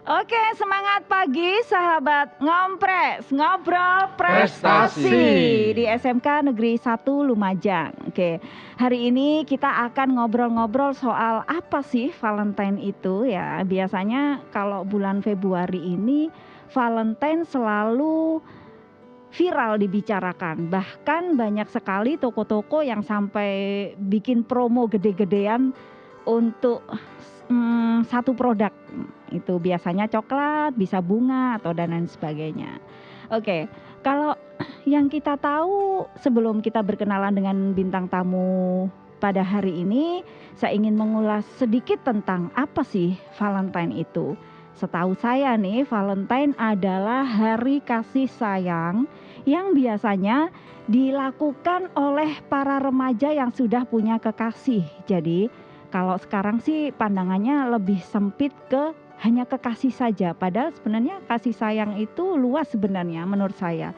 Oke, semangat pagi sahabat Ngompres, ngobrol prestasi Prestasi. di SMK Negeri 1 Lumajang. Oke, hari ini kita akan ngobrol-ngobrol soal apa sih Valentine itu ya. Biasanya kalau bulan Februari ini Valentine selalu viral dibicarakan. Bahkan banyak sekali toko-toko yang sampai bikin promo gede-gedean untuk satu produk. Itu biasanya coklat, bisa bunga atau dan lain sebagainya. Oke, kalau yang kita tahu sebelum kita berkenalan dengan bintang tamu pada hari ini, saya ingin mengulas sedikit tentang apa sih Valentine itu. Setahu saya nih, Valentine adalah hari kasih sayang yang biasanya dilakukan oleh para remaja yang sudah punya kekasih. Jadi kalau sekarang sih pandangannya lebih sempit ke hanya kekasih saja. Padahal sebenarnya kasih sayang itu luas sebenarnya menurut saya.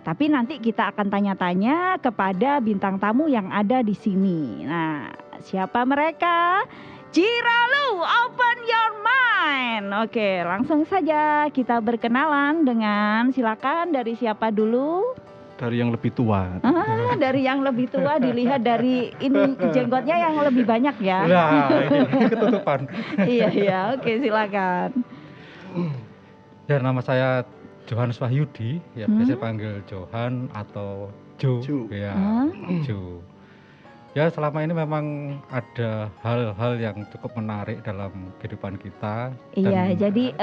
Tapi nanti kita akan tanya-tanya kepada bintang tamu yang ada di sini. Nah, siapa mereka? Ciralu, open your mind. Oke, langsung saja kita berkenalan dengan, silakan dari siapa dulu? Dari yang lebih tua. Dari yang lebih tua dilihat dari ini jenggotnya yang lebih banyak ya. Nah, ini ketutupan. Iya, oke silakan. Ya, nama saya Johannes Wahyudi, ya biasa panggil Johan atau Jo. Ya, Jo. Ya, selama ini memang ada hal-hal yang cukup menarik dalam kehidupan kita. Iya, jadi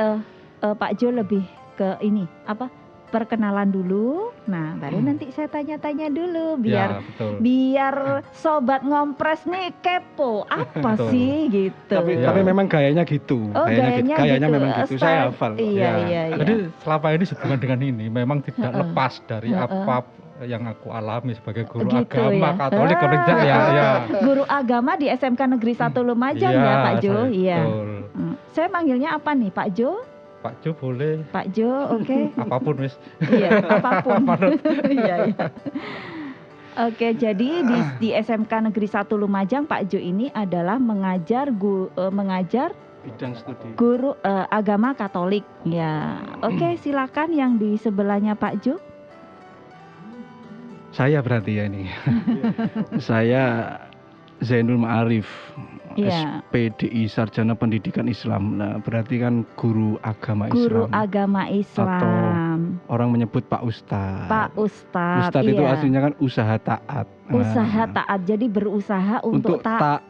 Pak Jo lebih ke ini apa? Perkenalan dulu. Nah, baru nanti saya tanya-tanya dulu biar Ya, betul. biar sobat Ngompres nih kepo apa Betul. sih gitu. Tapi memang gayanya gitu. Oh, gayanya gitu. memang gitu. Saya Style. hafal. Iya. Jadi selama ini hubungan dengan ini memang tidak lepas dari Heeh. apa yang aku alami sebagai guru Gitu agama ya. Katolik kalau tidak ya. Guru agama di SMK Negeri 1 Lumajang Iya, ya Pak Jo. Iya. betul. Saya manggilnya apa nih Pak Jo? Pak Jo boleh. Pak Jo, oke. Apapun wis. Iya, apapun. Iya. Oke, jadi di SMK Negeri 1 Lumajang Pak Jo ini adalah mengajar Bidang studi. guru agama Katolik. Ya. Oke, silakan yang di sebelahnya Pak Jo. Saya berarti ya ini. Saya Zainul Ma'arif. Iya. SPDI Sarjana Pendidikan Islam. Nah, berarti kan guru agama Guru Islam. agama Islam. Orang menyebut Pak Ustadz. Pak Ustadz. Ustadz itu iya. aslinya kan usaha taat. Usaha taat, jadi berusaha untuk taat.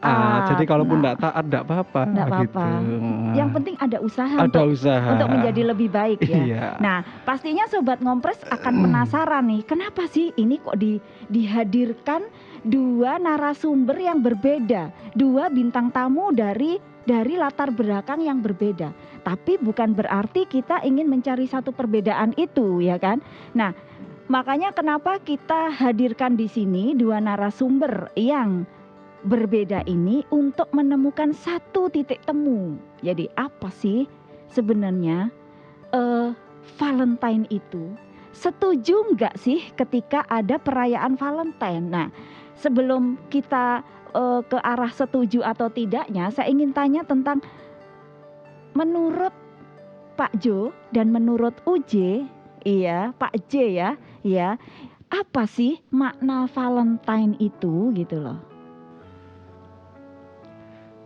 Jadi kalaupun tidak taat tidak apa-apa. Tidak apa-apa. Gitu. Yang penting ada usaha untuk menjadi lebih baik ya. Iya. Nah, pastinya sobat Ngompres akan penasaran nih, kenapa sih ini kok dihadirkan dua narasumber yang berbeda, dua bintang tamu dari latar belakang yang berbeda. Tapi bukan berarti kita ingin mencari satu perbedaan itu, ya kan? Nah, makanya kenapa kita hadirkan di sini dua narasumber yang berbeda ini untuk menemukan satu titik temu. Jadi apa sih sebenarnya Valentine itu? Setuju nggak sih ketika ada perayaan Valentine? Nah, sebelum kita ke arah setuju atau tidaknya, saya ingin tanya tentang menurut Pak Jo dan menurut UJ, iya Pak J ya, apa sih makna Valentine itu gitu loh?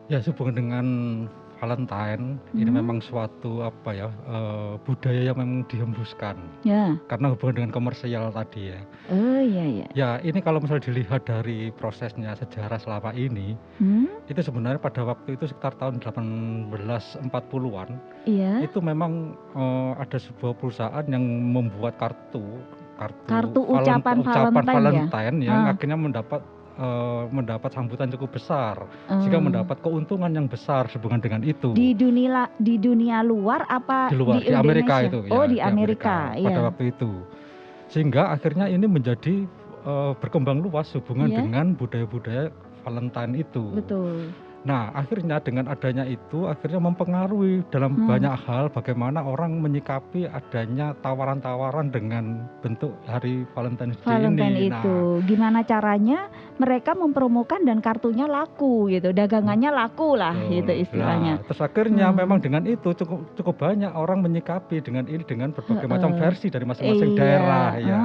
Ya, sehubungan dengan Valentine ini memang suatu budaya yang memang dihembuskan. Ya. Karena hubungan dengan komersial tadi ya. Oh iya. Ya, ini kalau misalnya dilihat dari prosesnya sejarah selama ini, itu sebenarnya pada waktu itu sekitar tahun 1840-an, Iya. itu memang ada sebuah perusahaan yang membuat kartu ucapan Valentine ya? yang akhirnya mendapat sambutan cukup besar, sehingga mendapat keuntungan yang besar sehubungan dengan itu. Di dunia luar apa di Amerika itu? Oh, ya, di Amerika, pada waktu itu. Sehingga akhirnya ini menjadi berkembang luas hubungan dengan budaya-budaya Valentine itu. Betul. Nah, akhirnya dengan adanya itu akhirnya mempengaruhi dalam banyak hal bagaimana orang menyikapi adanya tawaran-tawaran dengan bentuk hari Valentine's Day Valentine ini. itu. Gimana caranya mereka mempromokan dan kartunya laku gitu, dagangannya laku lah gitu istilahnya. Nah, terus akhirnya memang dengan itu cukup banyak orang menyikapi dengan ini dengan berbagai macam versi dari masing-masing daerah ya.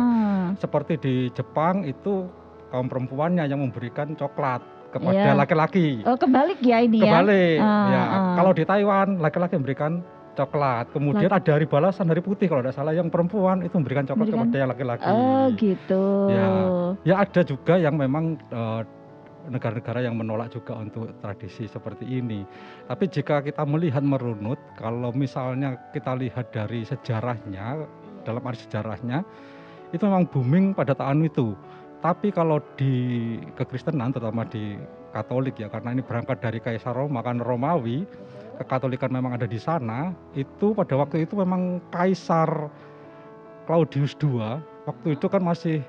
Seperti di Jepang itu kaum perempuannya yang memberikan coklat kepada laki-laki. Oh, kebalik ya ini kebalik, ya. Kalau di Taiwan laki-laki memberikan coklat, kemudian ada hari balasan, hari putih kalau tidak salah, yang perempuan itu memberikan coklat kepada yang laki-laki. Oh gitu. Ya ada juga yang memang negara-negara yang menolak juga untuk tradisi seperti ini. Tapi jika kita melihat merunut, kalau misalnya kita lihat dari sejarahnya, dalam arti sejarahnya itu memang booming pada tahun itu. Tapi kalau di kekristenan, terutama di Katolik ya, karena ini berangkat dari Kaisar Roma, kan Romawi, kekatolikan memang ada di sana. Itu pada waktu itu memang Kaisar Claudius II, waktu itu kan masih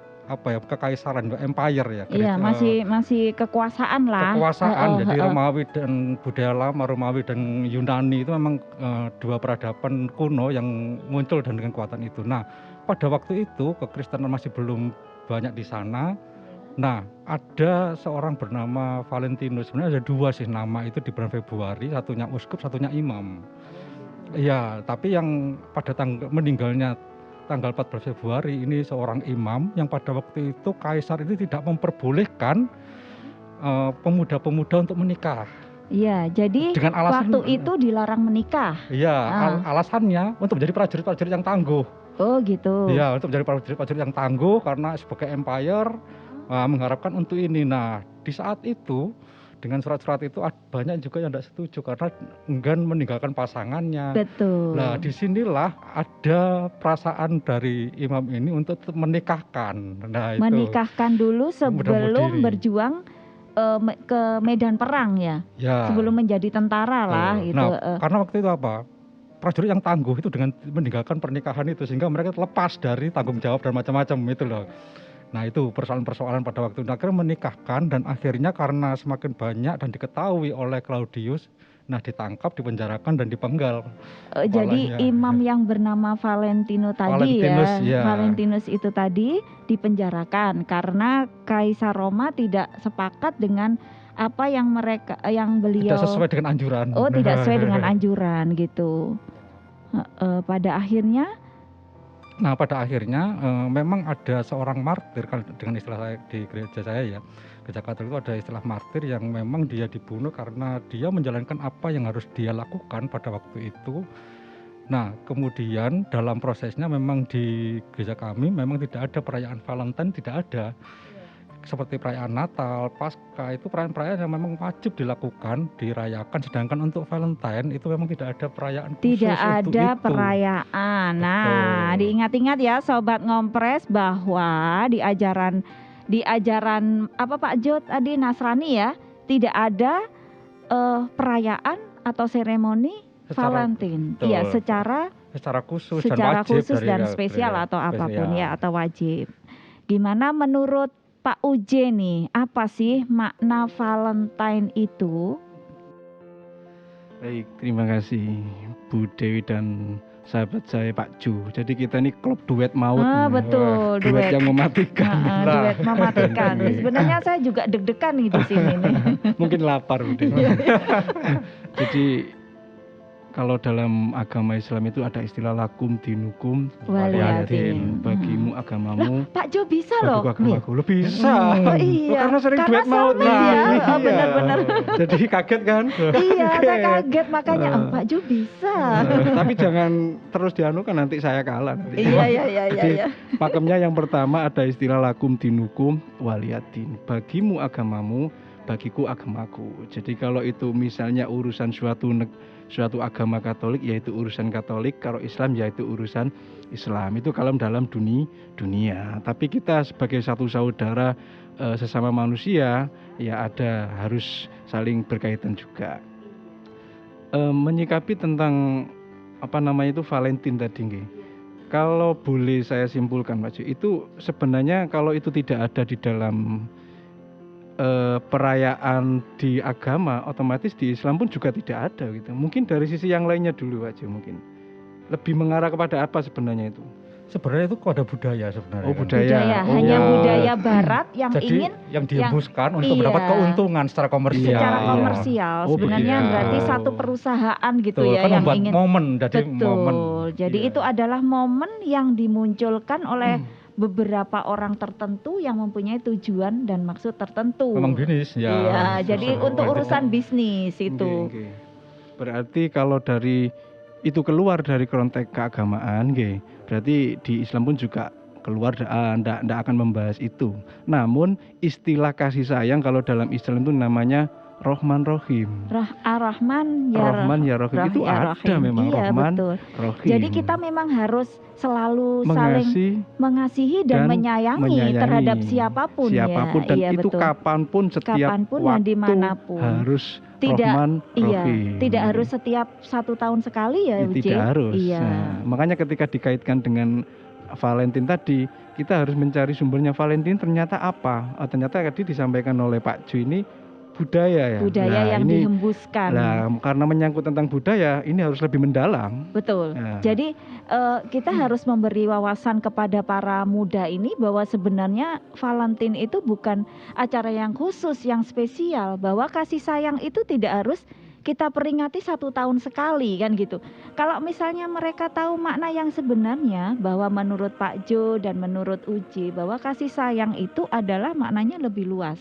kekaisaran, empire ya. Iya, masih kekuasaan lah. Kekuasaan, jadi Romawi dan budaya lama, Romawi dan Yunani itu memang dua peradaban kuno yang muncul dan dengan kekuatan itu. Nah, pada waktu itu kekristenan masih belum banyak di sana. Nah, ada seorang bernama Valentinus. Sebenarnya ada dua sih nama itu di bulan Februari, satunya uskup, satunya imam. Ya, tapi yang pada meninggalnya tanggal 14 Februari ini seorang imam yang pada waktu itu kaisar ini tidak memperbolehkan pemuda-pemuda untuk menikah. Iya, jadi dengan alasan, waktu itu dilarang menikah. Iya, alasannya untuk menjadi prajurit-prajurit yang tangguh. Oh gitu. Iya, untuk menjadi prajurit-prajurit yang tangguh karena sebagai empire mengharapkan untuk ini. Nah, di saat itu dengan surat-surat itu banyak juga yang tidak setuju karena enggan meninggalkan pasangannya. Betul. Nah, disinilah ada perasaan dari imam ini untuk menikahkan. Nah, menikahkan dulu sebelum berjuang ke medan perang ya. Sebelum menjadi tentara lah itu. Nah, karena waktu itu prajurit yang tangguh itu dengan meninggalkan pernikahan itu sehingga mereka lepas dari tanggung jawab dan macam-macam itu loh. Nah, itu persoalan-persoalan pada waktu itu. Akhirnya menikahkan dan akhirnya karena semakin banyak dan diketahui oleh Claudius, nah ditangkap, dipenjarakan dan dipenggal. Jadi imam yang bernama Valentinus itu tadi dipenjarakan karena Kaisar Roma tidak sepakat dengan apa yang beliau tidak sesuai dengan anjuran. Oh, tidak sesuai dengan anjuran gitu. Pada akhirnya memang ada seorang martir, dengan istilah saya di gereja saya ya, gereja Katolik itu ada istilah martir yang memang dia dibunuh karena dia menjalankan apa yang harus dia lakukan pada waktu itu. Nah, kemudian dalam prosesnya memang di gereja kami memang tidak ada perayaan Valentine, tidak ada. Seperti perayaan Natal, Paskah, itu perayaan-perayaan yang memang wajib dilakukan, dirayakan. Sedangkan untuk Valentine itu memang tidak ada perayaan khusus. Tidak ada perayaan. Nah, diingat-ingat ya Sobat Ngompres bahwa di ajaran apa Pak Jo tadi Nasrani ya, tidak ada perayaan atau seremoni Valentine. Iya, secara khusus dan spesial atau apapun ya, atau wajib. Gimana menurut Pak Uje nih, apa sih makna Valentine itu? Baik, terima kasih Bu Dewi dan sahabat saya Pak Jo. Jadi kita ini klub duet maut. Betul, duet yang mematikan. Duet mematikan. Sebenarnya saya juga deg-degan nih di sini nih. Mungkin lapar Bu Dewi. Jadi kalau dalam agama Islam itu ada istilah lakum dinukum waliyatin, bagimu agamamu. Pak Jo bisa loh. Agamaku bisa. Iya. Karena sering duet maut. Iya. Benar-benar. Jadi kaget kan? Iya, saya kaget makanya Pak Jo bisa. Tapi jangan terus dianukan, nanti saya kalah. Iya. Pakemnya yang pertama ada istilah lakum dinukum waliyatin, bagimu agamamu, bagiku agamaku. Jadi kalau itu misalnya urusan suatu agama Katolik yaitu urusan Katolik, kalau Islam yaitu urusan Islam. Itu kalau dalam dunia. Tapi kita sebagai satu saudara sesama manusia ya harus saling berkaitan juga. Menyikapi tentang Valentine tadi. Kalau boleh saya simpulkan Pak Jo, itu sebenarnya kalau itu tidak ada di dalam perayaan di agama, otomatis di Islam pun juga tidak ada gitu. Mungkin dari sisi yang lainnya dulu aja mungkin. Lebih mengarah kepada apa sebenarnya itu? Sebenarnya itu kode budaya sebenarnya. Oh, kan. budaya. Hanya budaya barat yang Jadi ingin yang dihembuskan untuk mendapat keuntungan secara komersial. secara komersial. Sebenarnya berarti satu perusahaan gitu Betul, ya kan yang membuat ingin momen, jadi betul. momen. Jadi itu adalah momen yang dimunculkan oleh beberapa orang tertentu yang mempunyai tujuan dan maksud tertentu. Memang bisnis ya. Iya, jadi untuk urusan bisnis itu. Okay. Berarti kalau dari itu keluar dari konteks keagamaan, berarti di Islam pun juga keluar, ndak akan membahas itu. Namun istilah kasih sayang kalau dalam Islam itu namanya Rahman Rahim. Ar-Rahman ya Rahman ya Rahim itu ya ada memang iya, Rahman betul. Rahim. Jadi kita memang harus selalu saling mengasihi dan menyayangi terhadap siapapun ya. Dan iya, itu betul. kapanpun setiap kapanpun waktu dan dimanapun harus tidak, Rahman iya, Rahim. Tidak harus setiap 1 tahun sekali ya, Tidak harus. Iya. Nah, makanya ketika dikaitkan dengan Valentine tadi, kita harus mencari sumbernya Valentine ternyata apa? Ternyata tadi disampaikan oleh Pak Jo ini budaya ya. Budaya yang dihembuskan. Nah, karena menyangkut tentang budaya, ini harus lebih mendalam. Betul. Nah. Jadi kita harus memberi wawasan kepada para muda ini bahwa sebenarnya Valentine itu bukan acara yang khusus, yang spesial. Bahwa kasih sayang itu tidak harus kita peringati 1 tahun sekali kan gitu. Kalau misalnya mereka tahu makna yang sebenarnya, bahwa menurut Pak Jo dan menurut Uji, bahwa kasih sayang itu adalah maknanya lebih luas.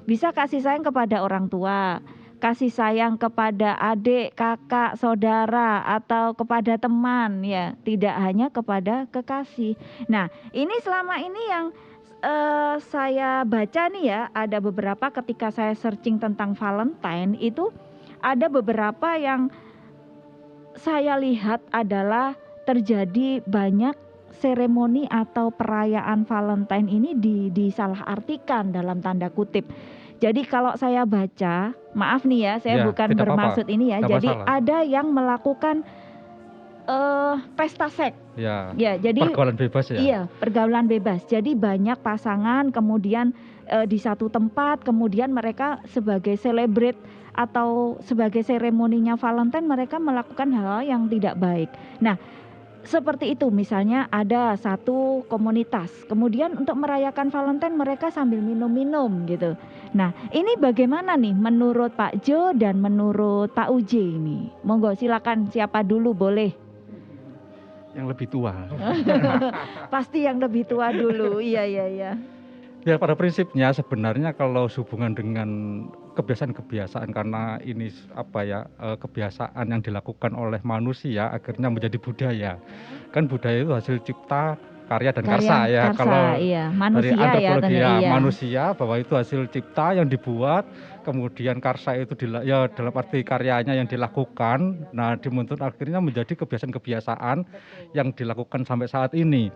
Bisa kasih sayang kepada orang tua, kasih sayang kepada adik, kakak, saudara, atau kepada teman ya, tidak hanya kepada kekasih. Nah, ini selama ini yang saya baca nih ya, ada beberapa ketika saya searching tentang Valentine itu ada beberapa yang saya lihat adalah terjadi banyak seremoni atau perayaan Valentine ini disalahartikan dalam tanda kutip. Jadi kalau saya baca, maaf nih ya, saya bukan bermaksud ini ya. Jadi ada yang melakukan pesta seks. Ya, jadi pergaulan bebas ya. Iya, pergaulan bebas. Jadi banyak pasangan kemudian di satu tempat, kemudian mereka sebagai celebrate atau sebagai seremoninya Valentine mereka melakukan hal yang tidak baik. Nah, seperti itu misalnya ada satu komunitas, kemudian untuk merayakan Valentine mereka sambil minum-minum gitu. Nah, ini bagaimana nih menurut Pak Jo dan menurut Pak Uji ini? Monggo silakan, siapa dulu boleh? Yang lebih tua. Pasti yang lebih tua dulu. Iya. Ya, pada prinsipnya sebenarnya kalau hubungan dengan kebiasaan-kebiasaan, karena ini kebiasaan yang dilakukan oleh manusia akhirnya menjadi budaya. Kan budaya itu hasil cipta, karya dan karsa ya. Kalau manusia dari antropologi ya, manusia bahwa itu hasil cipta yang dibuat, kemudian karsa itu dalam arti karyanya yang dilakukan. Nah, dimuncul akhirnya menjadi kebiasaan-kebiasaan yang dilakukan sampai saat ini.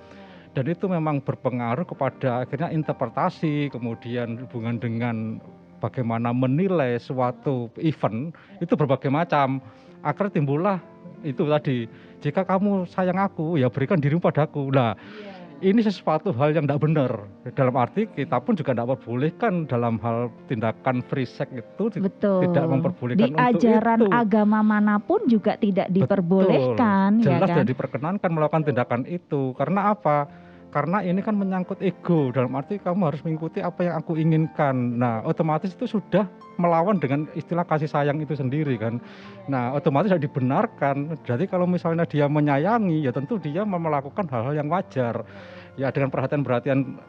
Dan itu memang berpengaruh kepada akhirnya interpretasi, kemudian hubungan dengan bagaimana menilai suatu event itu berbagai macam. Akhirnya timbullah itu tadi, jika kamu sayang aku ya berikan dirimu padaku. Nah, ini sesuatu hal yang tidak benar. Dalam arti kita pun juga tidak memperbolehkan dalam hal tindakan free sex itu. Betul. Tidak memperbolehkan di ajaran itu. Agama manapun juga tidak diperbolehkan. Betul. Jelas ya kan? tidak diperkenankan melakukan tindakan itu. Karena apa? Karena ini kan menyangkut ego, dalam arti kamu harus mengikuti apa yang aku inginkan. Nah, otomatis itu sudah melawan dengan istilah kasih sayang itu sendiri kan. Nah, otomatis tidak dibenarkan. Jadi kalau misalnya dia menyayangi, ya tentu dia melakukan hal-hal yang wajar. Ya dengan perhatian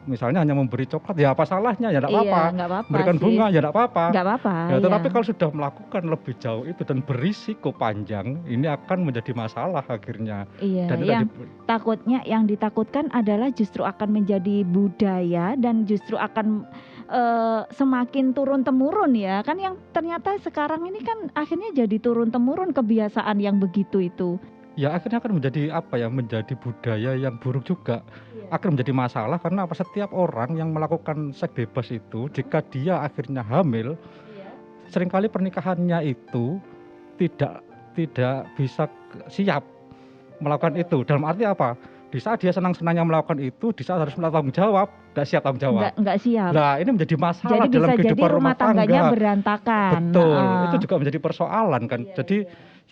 misalnya hanya memberi coklat, ya apa salahnya, ya tidak apa-apa. Memberikan bunga, ya tidak apa-apa. Nggak apa-apa. Ya, tetapi kalau sudah melakukan lebih jauh itu dan berisiko panjang, ini akan menjadi masalah akhirnya. Iya, dan yang ditakutkan adalah justru akan menjadi budaya dan justru akan semakin turun-temurun ya. Kan yang ternyata sekarang ini kan akhirnya jadi turun-temurun kebiasaan yang begitu itu. Ya akhirnya akan menjadi menjadi budaya yang buruk juga. Akan menjadi masalah karena setiap orang yang melakukan seks bebas itu, jika dia akhirnya hamil, seringkali pernikahannya itu tidak bisa siap melakukan itu. Dalam arti apa? di saat dia senang-senangnya melakukan itu, di saat harus tanggung jawab, nggak siap tanggung jawab. Nggak siap. Nah, ini menjadi masalah jadi dalam bisa kehidupan jadi rumah tangganya tangga. berantakan. Betul, itu juga menjadi persoalan kan. Jadi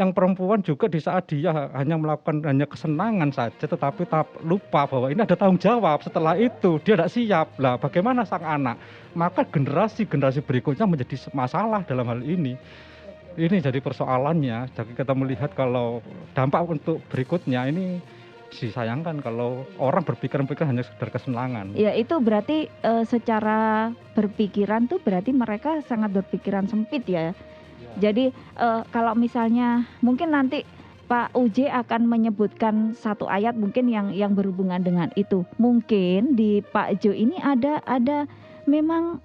yang perempuan juga di saat dia hanya melakukan hanya kesenangan saja, tetapi lupa bahwa ini ada tanggung jawab. Setelah itu dia tidak siap. Lah, bagaimana sang anak? Maka generasi berikutnya menjadi masalah dalam hal ini. Ini jadi persoalannya. Jadi kita melihat kalau dampak untuk berikutnya ini disayangkan kalau orang berpikir hanya sekedar kesenangan. Ya itu berarti secara berpikiran tuh berarti mereka sangat berpikiran sempit ya. Jadi kalau misalnya mungkin nanti Pak UJ akan menyebutkan satu ayat mungkin yang berhubungan dengan itu. Mungkin di Pak Jo ini ada memang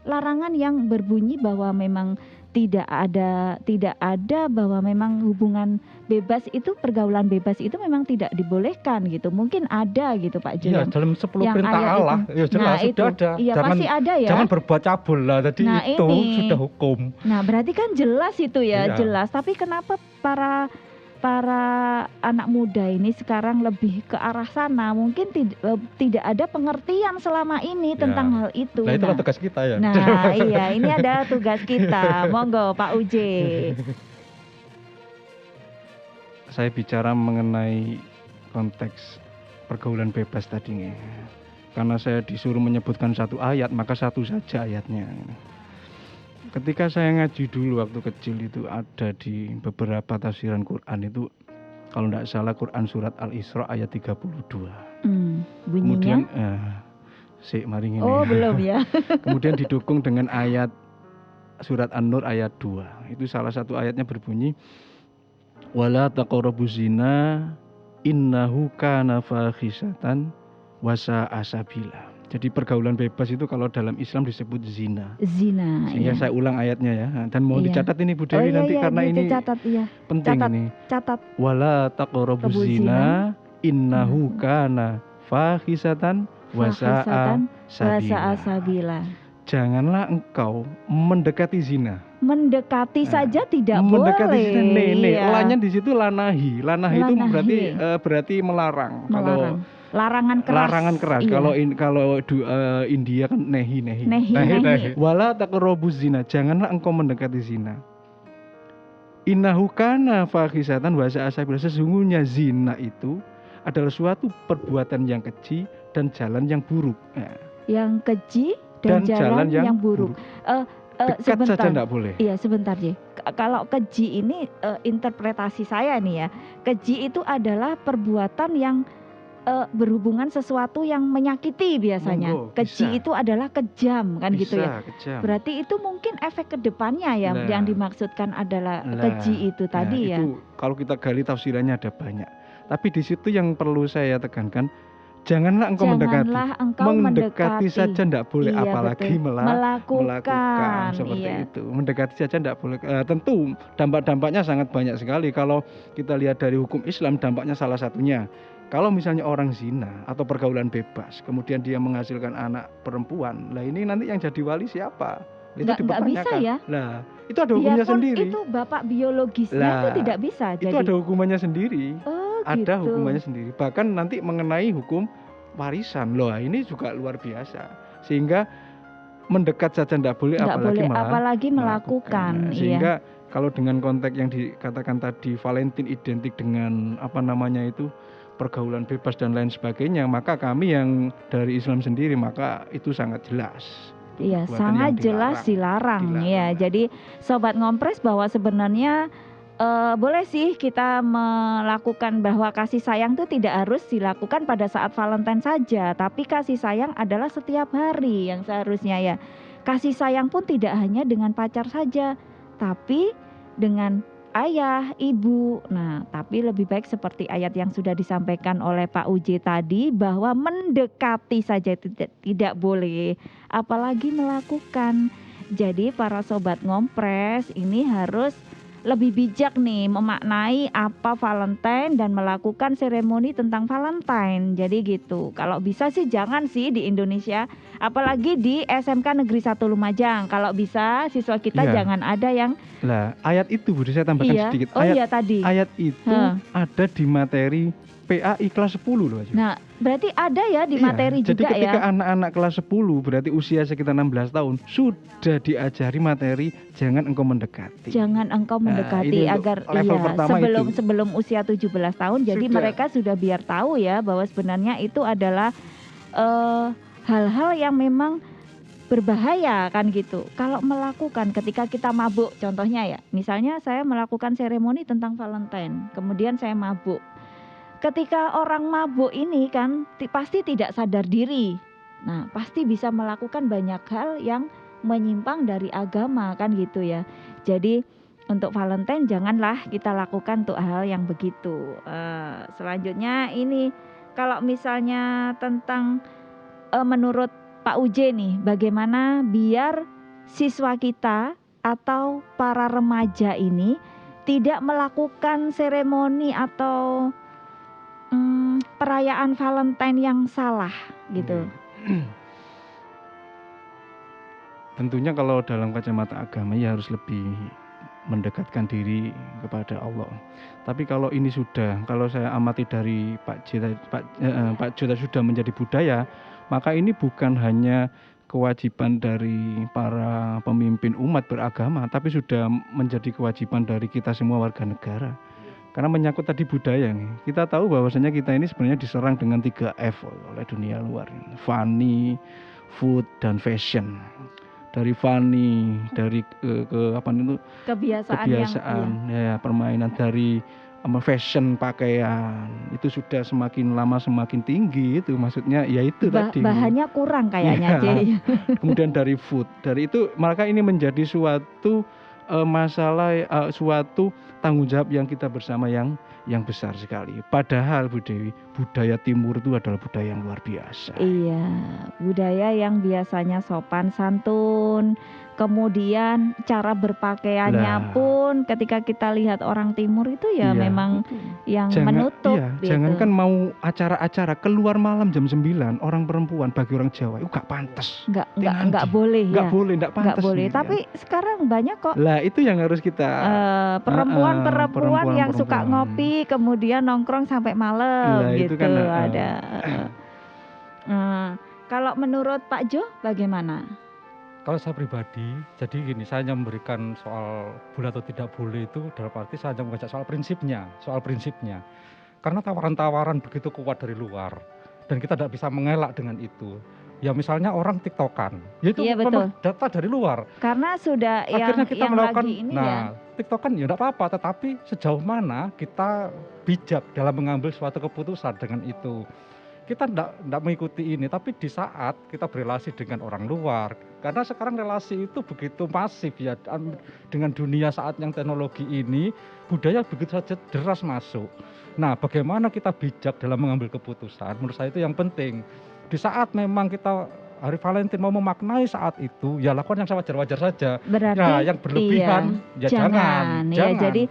larangan yang berbunyi bahwa memang tidak ada bahwa memang hubungan bebas itu, pergaulan bebas itu memang tidak dibolehkan gitu. Mungkin ada gitu Pak Jo. Iya, dalam 10 perintah Allah ya jelas sudah ada. Iya, pasti ada ya. Jangan berbuat cabul lah, tadi itu sudah hukum. Nah, berarti kan jelas itu ya, jelas. Tapi kenapa para anak muda ini sekarang lebih ke arah sana? Mungkin tidak ada pengertian selama ini tentang hal itu. Nah, itulah tugas kita ya. Nah, iya, ini ada tugas kita. Monggo Pak UJ. Saya bicara mengenai konteks pergaulan bebas tadi nih. Karena saya disuruh menyebutkan satu ayat, maka satu saja ayatnya. Ketika saya ngaji dulu waktu kecil itu ada di beberapa tafsiran Quran itu, kalau tidak salah Quran surat Al-Isra ayat 32. Bunyinya? Kemudian mari ini. Oh, belum ya. Kemudian didukung dengan ayat surat An-Nur ayat 2. Itu salah satu ayatnya berbunyi wala taqrabuz zina innahu kana fahisatan wa sa'a sabila. Jadi pergaulan bebas itu kalau dalam Islam disebut zina. Zina. Sehingga saya ulang ayatnya ya. Dan mau dicatat ini Bu Dewi nanti karena ini dicatat, penting ini. Catat. Wala taqrabuz zina innahu kana fahisatan wa sa'a sabila. Janganlah engkau mendekati zina. Mendekati saja tidak boleh. Mendekati zina. Lanya di situ lanahi. Lanahi itu berarti melarang. Kalau larangan keras. Iya. Kalau India kan nehi. Wala taqrabuz zina, janganlah engkau mendekati zina. Innahu kana fahisatan wa sa'a sabila. Sesungguhnya zina itu adalah suatu perbuatan yang keji dan jalan yang buruk. Yang keji dan jalan yang buruk. Dekat sebentar saja enggak boleh. Iya, sebentar J. Kalau keji ini interpretasi saya nih ya. Keji itu adalah perbuatan yang berhubungan sesuatu yang menyakiti biasanya. Keji itu adalah kejam kan gitu ya. Kejam. Berarti itu mungkin efek kedepannya ya yang dimaksudkan adalah keji itu tadi ya. Itu kalau kita gali tafsirannya ada banyak. Tapi di situ yang perlu saya tekankan, janganlah engkau mendekati saja tidak boleh, apalagi melakukan seperti itu. Mendekati saja tidak boleh. Tentu dampak-dampaknya sangat banyak sekali. Kalau kita lihat dari hukum Islam, dampaknya salah satunya, kalau misalnya orang zina atau pergaulan bebas, kemudian dia menghasilkan anak perempuan, lah ini nanti yang jadi wali siapa? Itu nggak bisa ya. Nah, itu ada hukumnya sendiri. Itu bapak biologisnya itu tidak bisa. Itu ada hukumannya sendiri. Ada gitu. hukumannya sendiri. Bahkan nanti mengenai hukum warisan. Loh, ini juga luar biasa. Sehingga mendekat saja tidak boleh, apalagi melakukan. Sehingga kalau dengan konteks yang dikatakan tadi Valentine identik dengan pergaulan bebas dan lain sebagainya, maka kami yang dari Islam sendiri maka itu sangat jelas. Iya, sangat jelas dilarang. Ya. Jadi Sobat Ngompres bahwa sebenarnya boleh sih kita melakukan bahwa kasih sayang itu tidak harus dilakukan pada saat Valentine saja, tapi kasih sayang adalah setiap hari yang seharusnya ya. Kasih sayang pun tidak hanya dengan pacar saja, tapi dengan ayah, ibu. Nah, tapi lebih baik seperti ayat yang sudah disampaikan oleh Pak UJ tadi bahwa mendekati saja tidak boleh, apalagi melakukan. Jadi para Sobat Ngompres ini harus lebih bijak nih memaknai apa Valentine dan melakukan seremoni tentang Valentine. Jadi gitu. Kalau bisa sih jangan sih di Indonesia, apalagi di SMK Negeri 1 Lumajang. Kalau bisa siswa kita jangan ada yang ayat itu Bu, saya tambahkan sedikit. Tadi. Ayat itu ada di materi PAI kelas 10 loh. Nah, berarti ada ya di materi jadi juga ya. Jadi ketika anak-anak kelas 10 berarti usia sekitar 16 tahun sudah diajari materi jangan engkau mendekati. Jangan engkau mendekati agar level pertama sebelum usia 17 tahun. Jadi mereka sudah biar tahu ya bahwa sebenarnya itu adalah hal-hal yang memang berbahaya kan gitu. Kalau melakukan ketika kita mabuk, contohnya ya, misalnya saya melakukan seremoni tentang Valentine, kemudian saya mabuk. Ketika orang mabuk ini kan pasti tidak sadar diri. Nah, pasti bisa melakukan banyak hal yang menyimpang dari agama kan gitu ya. Jadi untuk Valentine janganlah kita lakukan untuk hal yang begitu. Selanjutnya ini kalau misalnya tentang menurut Pak Uje nih, bagaimana biar siswa kita atau para remaja ini tidak melakukan seremoni atau perayaan Valentine yang salah gitu. Tentunya kalau dalam kacamata agama ya harus lebih mendekatkan diri kepada Allah. Tapi kalau ini kalau saya amati dari Pak Jota sudah menjadi budaya, maka ini bukan hanya kewajiban dari para pemimpin umat beragama, tapi sudah menjadi kewajiban dari kita semua warga negara. Karena menyangkut tadi budaya nih. Kita tahu bahwasanya kita ini sebenarnya diserang dengan 3F oleh dunia luar. Funny, food, dan fashion. Dari funny, dari kebiasaan ya, permainan, dari fashion pakaian itu sudah semakin lama semakin tinggi, itu maksudnya ya itu tadi bahannya kurang kayaknya ya. Kemudian dari food, dari itu maka ini menjadi suatu masalah, suatu tanggung jawab yang kita bersama yang besar sekali. Padahal Bu Dewi, budaya timur itu adalah budaya yang luar biasa. Iya, budaya yang biasanya sopan santun, kemudian cara berpakaiannya pun ketika kita lihat orang timur itu ya memang yang menutup. Gitu. Jangankan mau acara-acara keluar malam jam 9 orang perempuan bagi orang Jawa itu gak pantas. Enggak boleh ya. Enggak pantas. Enggak boleh, tapi sekarang banyak kok. Lah itu yang harus kita perempuan yang suka ngopi kemudian nongkrong sampai malam gitu kan, ada. Kalau menurut Pak Jo bagaimana? Kalau saya pribadi, jadi gini, saya hanya memberikan soal boleh atau tidak boleh itu dalam arti saya hanya mengajak soal prinsipnya. Karena tawaran-tawaran begitu kuat dari luar dan kita tidak bisa mengelak dengan itu. Ya misalnya orang TikTokan, ya itu memang data dari luar. Karena sudah akhirnya kita melakukan, lagi ini TikTokan ya tidak apa-apa, tetapi sejauh mana kita bijak dalam mengambil suatu keputusan dengan itu. Kita tidak mengikuti ini, tapi di saat kita berrelasi dengan orang luar, karena sekarang relasi itu begitu masif ya, dengan dunia saat yang teknologi ini, budaya begitu saja deras masuk. Nah, bagaimana kita bijak dalam mengambil keputusan, menurut saya itu yang penting. Di saat memang kita hari Valentine mau memaknai saat itu, ya lakukan yang wajar-wajar saja. Berarti ya, yang berlebihan ya jangan. Ya, jadi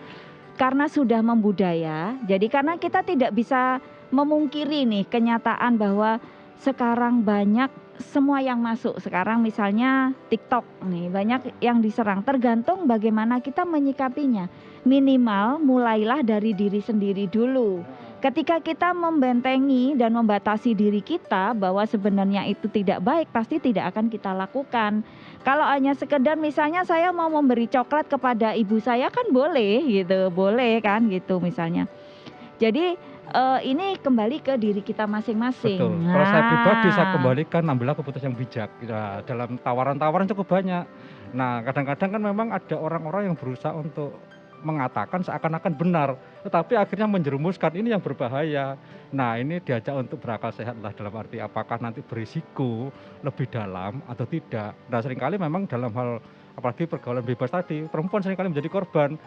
karena sudah membudaya, jadi karena kita tidak bisa memungkiri nih kenyataan bahwa sekarang banyak semua yang masuk. Sekarang misalnya TikTok nih banyak yang diserang, tergantung bagaimana kita menyikapinya. Minimal mulailah dari diri sendiri dulu. Ketika kita membentengi dan membatasi diri kita bahwa sebenarnya itu tidak baik, pasti tidak akan kita lakukan. Kalau hanya sekedar misalnya saya mau memberi coklat kepada ibu saya kan boleh gitu, boleh kan gitu misalnya. Jadi ini kembali ke diri kita masing-masing. Betul. Kalau saya pribadi saya kembalikan ambillah keputusan yang bijak. Ya, dalam tawaran-tawaran cukup banyak. Nah, kadang-kadang kan memang ada orang-orang yang berusaha untuk mengatakan seakan-akan benar, tetapi akhirnya menjerumuskan, ini yang berbahaya. Nah, ini diajak untuk berakal sehat lah, dalam arti apakah nanti berisiko lebih dalam atau tidak. Nah, seringkali memang dalam hal apalagi pergaulan bebas tadi, perempuan seringkali menjadi korban.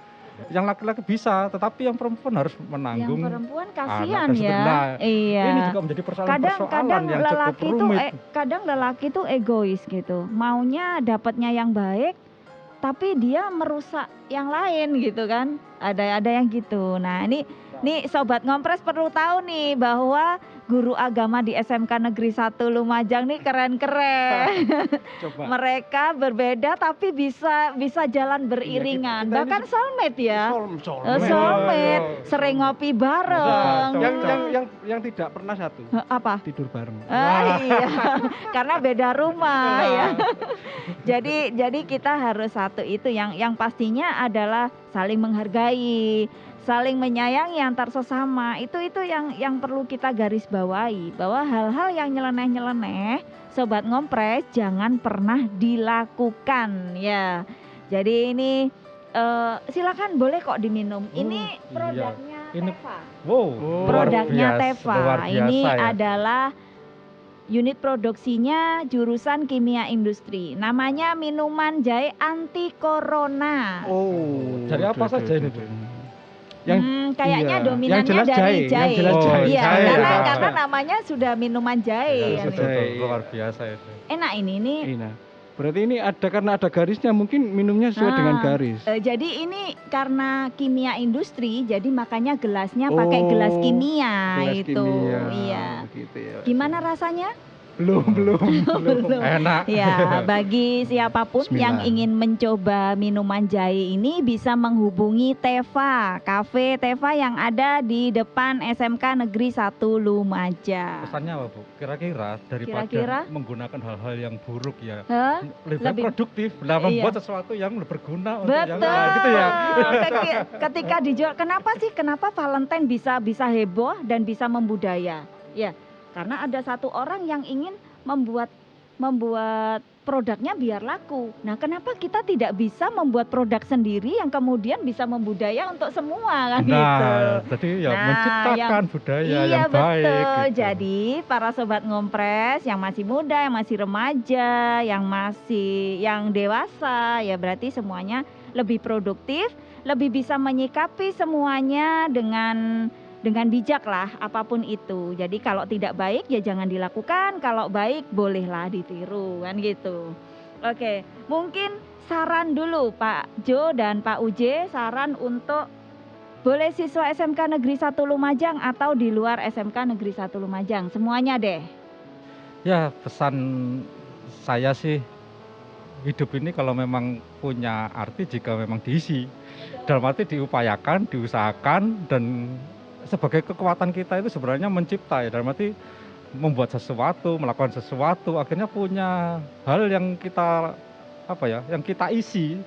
Yang laki-laki bisa, tetapi yang perempuan harus menanggung. Yang perempuan kasihan ya. Iya. Ini juga menjadi persoalan-persoalan yang cukup rumit. Kadang lelaki itu egois gitu, maunya dapatnya yang baik, tapi dia merusak yang lain gitu kan. Ada yang gitu. Nah, ini sobat Ngompres perlu tahu nih bahwa guru agama di SMK Negeri 1 Lumajang nih keren-keren. Mereka berbeda tapi bisa jalan beriringan. Kita Bahkan soulmate ya. Soulmate. Soulmate, sering ngopi bareng. Yang tidak pernah satu. Apa? Tidur bareng. Iya. Karena beda rumah ya. Jadi kita harus satu itu yang pastinya adalah saling menghargai, saling menyayangi antar sesama. Itu yang perlu kita garis bawahi, bahwa hal-hal yang nyeleneh-nyeleneh sobat Ngompres jangan pernah dilakukan ya. Jadi ini silakan boleh kok diminum. Ini produknya Teva. Produknya Teva. Ini adalah unit produksinya jurusan kimia industri. Namanya minuman jahe anti corona. Dari apa saja ini, Bu? Kayaknya dominannya dari jahe. Iya, karena namanya sudah minuman jahe. Luar biasa itu. Enak ini. Berarti ini karena ada garisnya, mungkin minumnya sesuai dengan garis. Jadi ini karena kimia industri, jadi makanya gelasnya pakai gelas kimia itu. Iya. Begitu ya. Gimana rasanya? Belum. Enak. Ya, bagi siapapun yang ingin mencoba minuman jahe ini bisa menghubungi Teva, Cafe Teva yang ada di depan SMK Negeri 1 Lumajang. Pesannya apa, Bu? Kira-kira daripada menggunakan hal-hal yang buruk ya, lebih produktif, membuat sesuatu yang berguna untuk yang lain gitu ya. Ketika dijual, kenapa Valentine bisa heboh dan bisa membudaya? Ya. Karena ada satu orang yang ingin membuat produknya biar laku. Nah, kenapa kita tidak bisa membuat produk sendiri yang kemudian bisa membudaya untuk semua kan gitu. Jadi menciptakan budaya yang baik. Gitu. Jadi para sobat Ngompres yang masih muda, yang masih remaja, yang dewasa, ya berarti semuanya lebih produktif, lebih bisa menyikapi semuanya dengan bijak lah apapun itu. Jadi kalau tidak baik ya jangan dilakukan, kalau baik bolehlah ditiru kan gitu. Oke, mungkin saran dulu Pak Jo dan Pak Uje, saran untuk boleh siswa SMK Negeri 1 Lumajang atau di luar SMK Negeri 1 Lumajang, semuanya deh. Ya, pesan saya sih, hidup ini kalau memang punya arti jika memang diisi. Dalam arti diupayakan, diusahakan, dan sebagai kekuatan kita itu sebenarnya mencipta ya, dalam arti membuat sesuatu, melakukan sesuatu, akhirnya punya hal yang kita yang kita isi,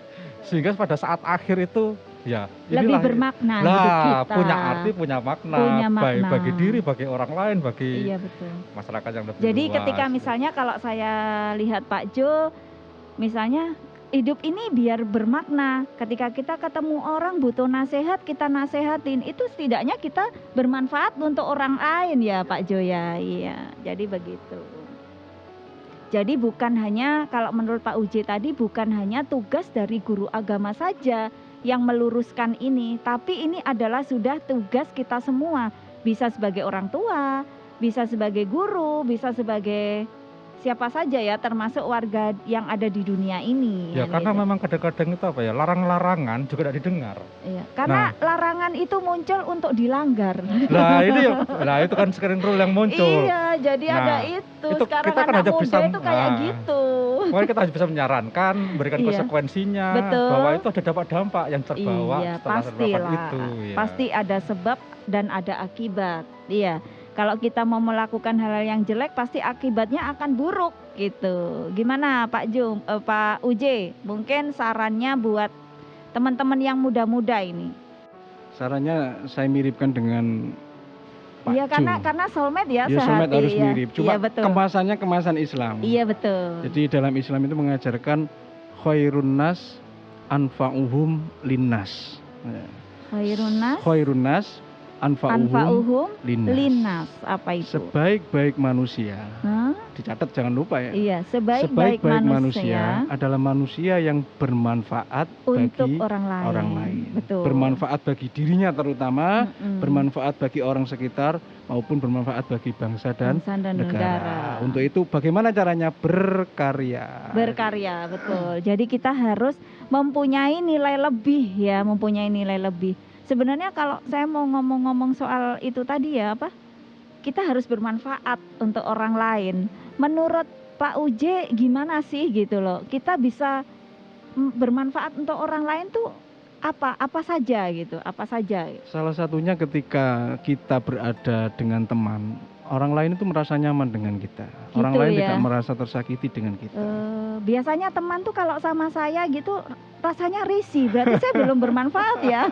sehingga pada saat akhir itu ya lebih bermakna hidup kita. Punya arti, punya makna, baik bagi diri, bagi orang lain, bagi masyarakat yang lebih Jadi luas. Ketika misalnya kalau saya lihat Pak Jo, misalnya hidup ini biar bermakna. Ketika kita ketemu orang butuh nasihat, kita nasehatin. Itu setidaknya kita bermanfaat untuk orang lain ya Pak Jo ya. Iya, jadi begitu. Jadi bukan hanya, kalau menurut Pak Uji tadi, bukan hanya tugas dari guru agama saja yang meluruskan ini, tapi ini adalah sudah tugas kita semua. Bisa sebagai orang tua, bisa sebagai guru, bisa sebagai siapa saja ya, termasuk warga yang ada di dunia ini. Ya, karena memang kadang-kadang itu larang-larangan juga tidak didengar. Iya, karena larangan itu muncul untuk dilanggar. Itu kan screen rule yang muncul. Iya, jadi ada itu. Sekarang kita kan anak muda itu kayak gitu. Pokoknya kita harus bisa menyarankan, berikan konsekuensinya, bahwa itu ada dampak-dampak yang terbawa setelah terdapat itu. Ya. Pasti ada sebab dan ada akibat. Iya. Kalau kita mau melakukan hal-hal yang jelek, pasti akibatnya akan buruk gitu. Gimana Pak Pak Uje? Mungkin sarannya buat teman-teman yang muda-muda ini. Sarannya saya miripkan dengan Pak Iya, karena soulmate ya sehati. Soulmate harus ya. mirip. Cuma kemasannya kemasan Islam. Iya betul. Jadi dalam Islam itu mengajarkan khairun nas anfa'uhum linnas. Khairun nas anfa'uhum linnas. Apa itu? Sebaik-baik manusia Dicatat jangan lupa ya. Iya, Sebaik-baik sebaik-baik manusia manusia adalah manusia yang bermanfaat untuk bagi orang lain. Betul. bermanfaat bagi dirinya terutama, Mm-mm. bermanfaat bagi orang sekitar maupun bermanfaat bagi bangsa dan Bangsa dan negara. Untuk itu bagaimana caranya? Berkarya. Berkarya, betul. Jadi kita harus mempunyai nilai lebih ya, mempunyai nilai lebih. Sebenarnya kalau saya mau ngomong-ngomong soal itu tadi ya, kita harus bermanfaat untuk orang lain. Menurut Pak Uje gimana sih gitu loh? Kita bisa bermanfaat untuk orang lain tuh apa saja gitu? Apa saja? Salah satunya ketika kita berada dengan teman, orang lain itu merasa nyaman dengan kita. Gitu orang lain ya. tidak merasa tersakiti dengan kita. Biasanya teman tuh kalau sama saya gitu rasanya risih, berarti saya belum bermanfaat ya.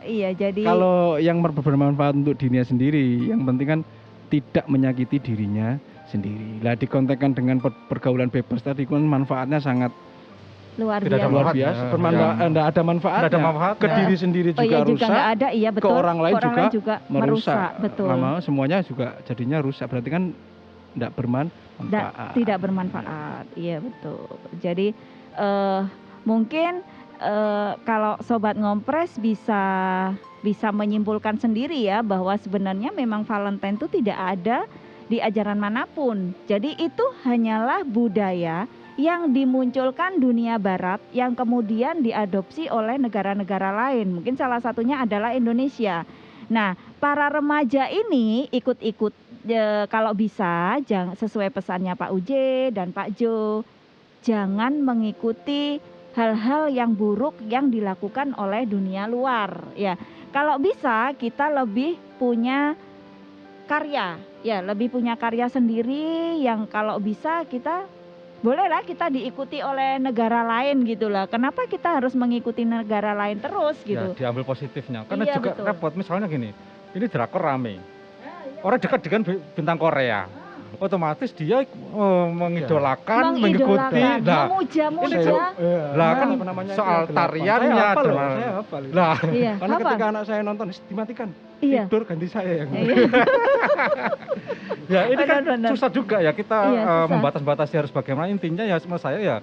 Iya, jadi Kalau yang bermanfaat untuk dirinya sendiri, yang penting kan tidak menyakiti dirinya sendiri. Lah dikontekkan dengan pergaulan bebas tadi kan manfaatnya sangat luar Tidak ada biasa. luar manfaatnya. biasa. Bermanfaat, enggak ada manfaatnya. Nggak ada manfaatnya. Ke diri sendiri Oh juga iya juga rusak. nggak ada, iya betul. Ke orang lain juga merusak. betul. Lama semuanya juga jadinya rusak. Berarti kan tidak bermanfaat. Tidak bermanfaat, iya betul. Jadi mungkin kalau Sobat Ngompres bisa menyimpulkan sendiri ya bahwa sebenarnya memang Valentine itu tidak ada di ajaran manapun. Jadi itu hanyalah budaya yang dimunculkan dunia barat yang kemudian diadopsi oleh negara-negara lain. Mungkin salah satunya adalah Indonesia. Nah, para remaja ini ikut-ikut kalau bisa sesuai pesannya Pak Uje dan Pak Jo, jangan mengikuti hal-hal yang buruk yang dilakukan oleh dunia luar ya. Kalau bisa kita lebih punya karya ya, lebih punya karya sendiri yang kalau bisa kita bolehlah kita diikuti oleh negara lain gitulah. Kenapa kita harus mengikuti negara lain terus gitu? Ya, diambil positifnya. Karena Iya, juga betul. repot misalnya gini. Ini drakor rame. Orang dekat dengan bintang Korea. Otomatis dia mengidolakan, mengikuti. Nah, memuja-muja. lah kan soal tariannya lah. Iya, Karena apa? ketika anak saya nonton dimatikan. Iya. Tidur ganti saya yang Iya. Ya ini kan Benar. susah juga ya kita Iya, susah. membatas-batasi harus bagaimana. Intinya ya menurut saya ya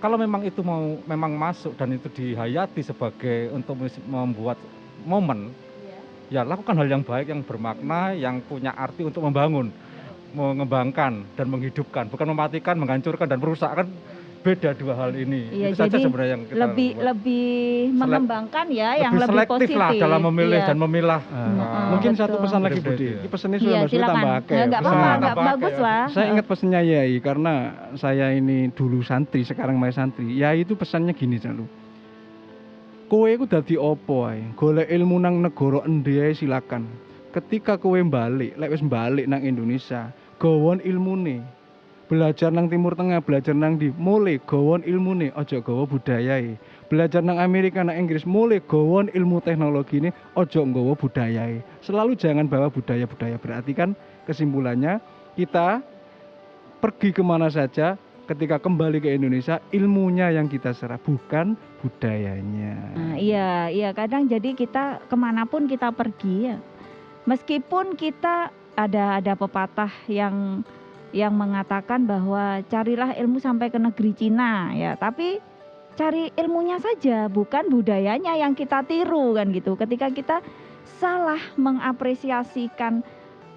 kalau memang itu memang masuk dan itu dihayati sebagai untuk membuat momen, ya lakukan hal yang baik, yang bermakna, yang punya arti untuk membangun, mengembangkan dan menghidupkan, bukan mematikan, menghancurkan dan merusak. Kan beda dua hal ini. Iya, Itu saja jadi sebenarnya yang kita lebih mengembangkan ya, yang lebih selektif positif lah dalam memilih Iya. dan memilah. Mungkin betul. satu pesan lagi Beda-beda, Budi. ya. Ini pesannya Iya, sudah tambah silakan. pakai. Nggak apa-apa, Pesan nggak tambah bagus pakai, lah. Saya ingat pesannya Yai karena saya ini dulu santri, sekarang masih santri. Yai itu pesannya gini selalu. Kowe iku dadi opo ae? Golek ilmu nang negara endi ae silakan. Ketika kowe balik, lek wis balik nang Indonesia, gawon ilmune. Belajar nang Timur Tengah, belajar nang di, mulai gawon ilmune, ojo gawa budayae. Belajar nang Amerika, nang Inggris, mulai gawon ilmu teknologi ini, ojo gawa budayae. Selalu jangan bawa budaya-budaya. Berarti kan kesimpulannya kita pergi kemana saja, ketika kembali ke Indonesia, ilmunya yang kita serap, bukan budayanya. Nah, iya kadang jadi kita kemanapun kita pergi ya, meskipun kita ada pepatah yang mengatakan bahwa carilah ilmu sampai ke negeri Cina ya, tapi cari ilmunya saja, bukan budayanya yang kita tiru kan gitu. Ketika kita salah mengapresiasikan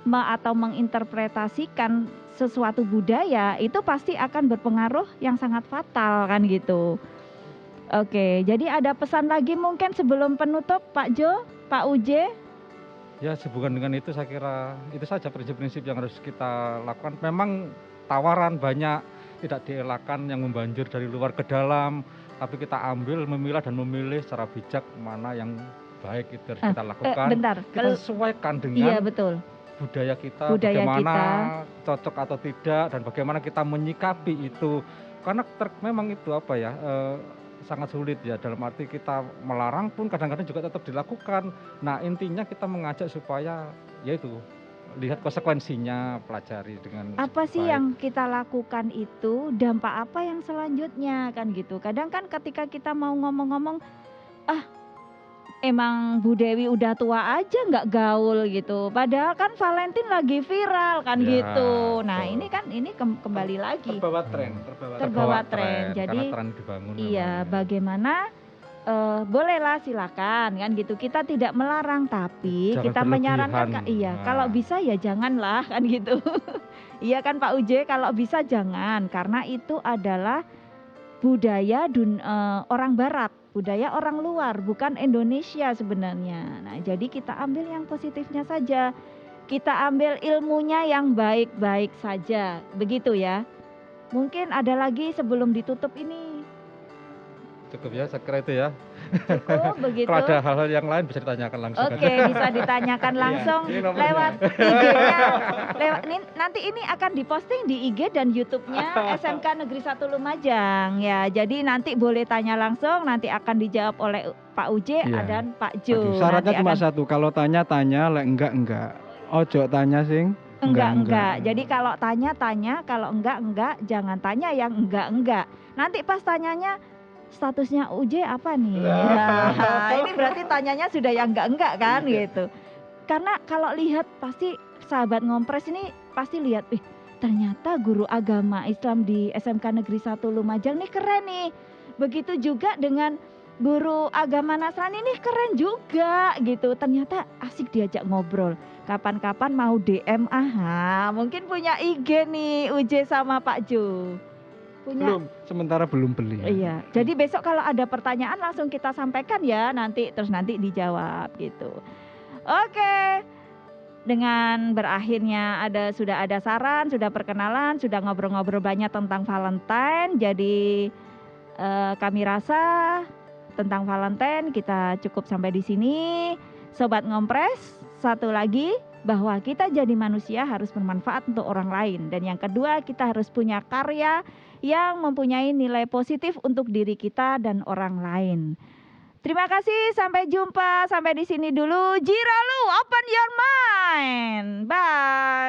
atau menginterpretasikan sesuatu budaya, itu pasti akan berpengaruh yang sangat fatal kan gitu. Oke, jadi ada pesan lagi mungkin sebelum penutup Pak Jo, Pak Uje? Ya sehubungan dengan itu saya kira itu saja prinsip-prinsip yang harus kita lakukan. Memang tawaran banyak, tidak dielakkan yang membanjir dari luar ke dalam, tapi kita ambil, memilah dan memilih secara bijak mana yang baik itu harus kita lakukan. Bentar, Kita sesuaikan dengan iya betul. budaya kita, Budaya bagaimana kita. cocok atau tidak dan bagaimana kita menyikapi itu. Karena memang itu apa ya, sangat sulit ya, dalam arti kita melarang pun kadang-kadang juga tetap dilakukan. Nah intinya kita mengajak supaya yaitu lihat konsekuensinya, pelajari dengan Apa sih baik. yang kita lakukan itu, dampak apa yang selanjutnya kan gitu. Kadang kan ketika kita mau ngomong-ngomong, emang Bu Dewi udah tua aja nggak gaul gitu. Padahal kan Valentine lagi viral kan Ya, gitu. Nah betul. ini kan kembali lagi Terbawa tren. terbawa tren. Karena Jadi tren dibangun iya memang. bagaimana bolehlah silakan kan gitu. Kita tidak melarang tapi Jangan kita menyarankan berlebihan. iya Nah. kalau bisa ya janganlah kan gitu. Iya kan Pak Uje, kalau bisa jangan karena itu adalah budaya orang barat, budaya orang luar, bukan Indonesia sebenarnya. Nah, jadi kita ambil yang positifnya saja. Kita ambil ilmunya yang baik-baik saja. Begitu ya. Mungkin ada lagi sebelum ditutup ini. Cukup ya, saya kira itu ya. Cukup begitu. Kalau ada hal-hal yang lain bisa ditanyakan langsung. Oke, bisa ditanyakan langsung Iya, ini nomornya. lewat IG-nya. Nanti ini akan diposting di IG dan YouTube-nya SMK Negeri 1 Lumajang ya. Jadi nanti boleh tanya langsung, nanti akan dijawab oleh Pak Uje Iya. dan Pak Jo. Syaratnya Nanti cuma akan- satu, kalau tanya, lek enggak. Ojo tanya sing enggak. Jadi kalau tanya, kalau enggak, jangan tanya yang enggak. Nanti pas tanyanya statusnya Uje apa nih? Nah, ini berarti tanyanya sudah yang enggak kan gitu. Karena kalau lihat pasti sahabat ngompres ini pasti lihat, ternyata guru agama Islam di SMK Negeri 1 Lumajang nih keren nih. Begitu juga dengan guru agama Nasrani ini keren juga gitu. Ternyata asik diajak ngobrol. Kapan-kapan mau DM, mungkin punya IG nih Uje sama Pak Jo. Punya. Sementara belum beli. Iya. Jadi besok kalau ada pertanyaan langsung kita sampaikan ya, nanti dijawab gitu. Oke. Dengan berakhirnya sudah ada saran, sudah perkenalan, sudah ngobrol-ngobrol banyak tentang Valentine. Jadi kami rasa tentang Valentine kita cukup sampai di sini. Sobat Ngompres, satu lagi bahwa kita jadi manusia harus bermanfaat untuk orang lain. Dan yang kedua, kita harus punya karya yang mempunyai nilai positif untuk diri kita dan orang lain. Terima kasih, sampai jumpa, sampai di sini dulu. Jiralu, open your mind. Bye.